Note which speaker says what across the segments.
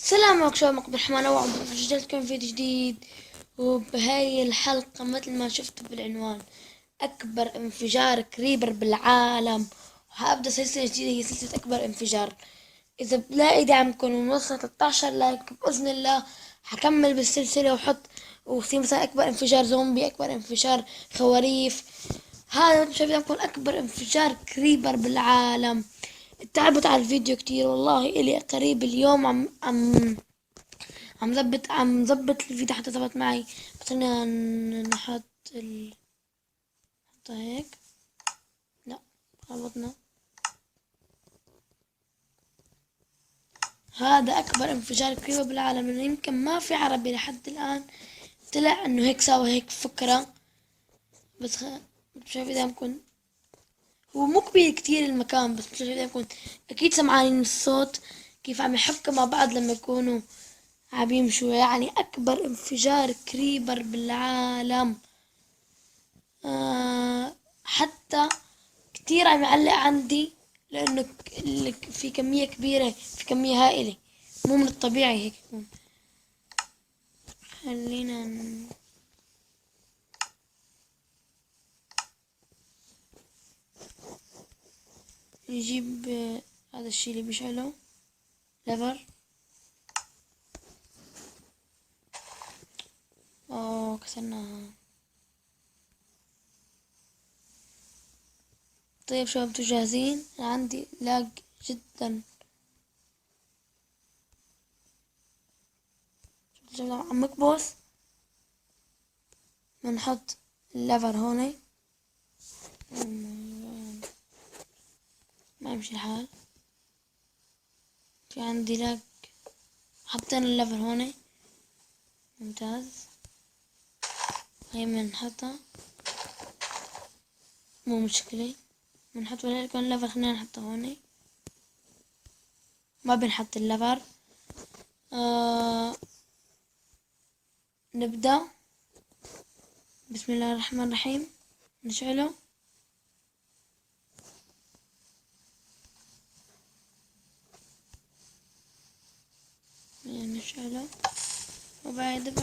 Speaker 1: السلام عليكم شباب عبد الرحمن وعبد رجعتكم فيديو جديد. وبهاي الحلقة مثل ما شفتوا بالعنوان أكبر انفجار كريبر بالعالم، وهبدأ سلسلة جديدة هي سلسلة أكبر انفجار. إذا بلاقي دعمكم ونوصل 13 لايك بإذن الله حكمل بالسلسلة وحط وفي مثلا أكبر انفجار زومبي، أكبر انفجار خواريف. هذا مش دعمكم أكبر انفجار كريبر بالعالم. تعبت على الفيديو كتير والله، إلي قريب اليوم عم ظبط الفيديو حتى ظبط معي. بس انا نحط نحطها هيك. لا، ربطنا. هذا اكبر انفجار كريبة بالعالم، لانه يمكن ما في عربي لحد الان طلع انه هيك سوى هيك فكرة. بس شايف اذا ممكن هو مو كبير كتير المكان، بس شايف اذا ممكن اكيد سمعانين الصوت كيف عم يحكوا مع بعض لما يكونوا عم يمشوا. يعني اكبر انفجار كريبر بالعالم. حتى كتير عم يعلق عندي، لأنه في كمية كبيرة، في كمية هائلة، مو من الطبيعي هيك يكون. خلينا نجيب هذا الشي اللي بيشعله ليفر. اوه كسرناها. طيب شباب انتوا جاهزين؟ أنا عندي لاج جدا. عم بكبس. بنحط الليفر هون. ما يمشي الحال، في عندي لاج. حطينا الليفر هون، ممتاز. هاي بنحطها، مو مشكلة. بنحط ولا يكون الليفر، خلينا نحطه هون. ما بنحط الليفر. نبدأ. بسم الله الرحمن الرحيم. نشعله. نشعله وبعد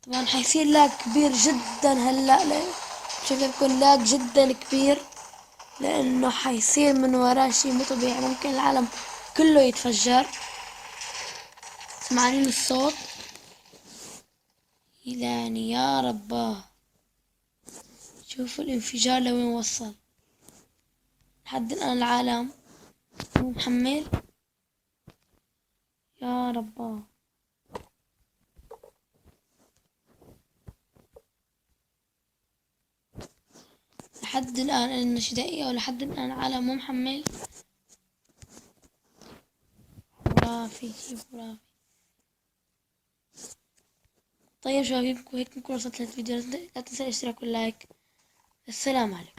Speaker 1: طبعا حيصير لاج كبير جدا هلا. شوف بيكون لاج جدا كبير، لانه حيصير من وراه شي مو طبيعي، ممكن العالم كله يتفجر. سمعانين الصوت؟ يعني يا رباه، شوفوا الانفجار لوين وصل. لحد الان العالم مو محمل. يا رباه، لحد الآن إنش دقيقة ولحد الآن العالم مو محمل. خرافي، شي خرافي. طيب شباب هيك نكون وصلت للفيديو. لا تنسى الاشتراك واللايك. السلام عليكم.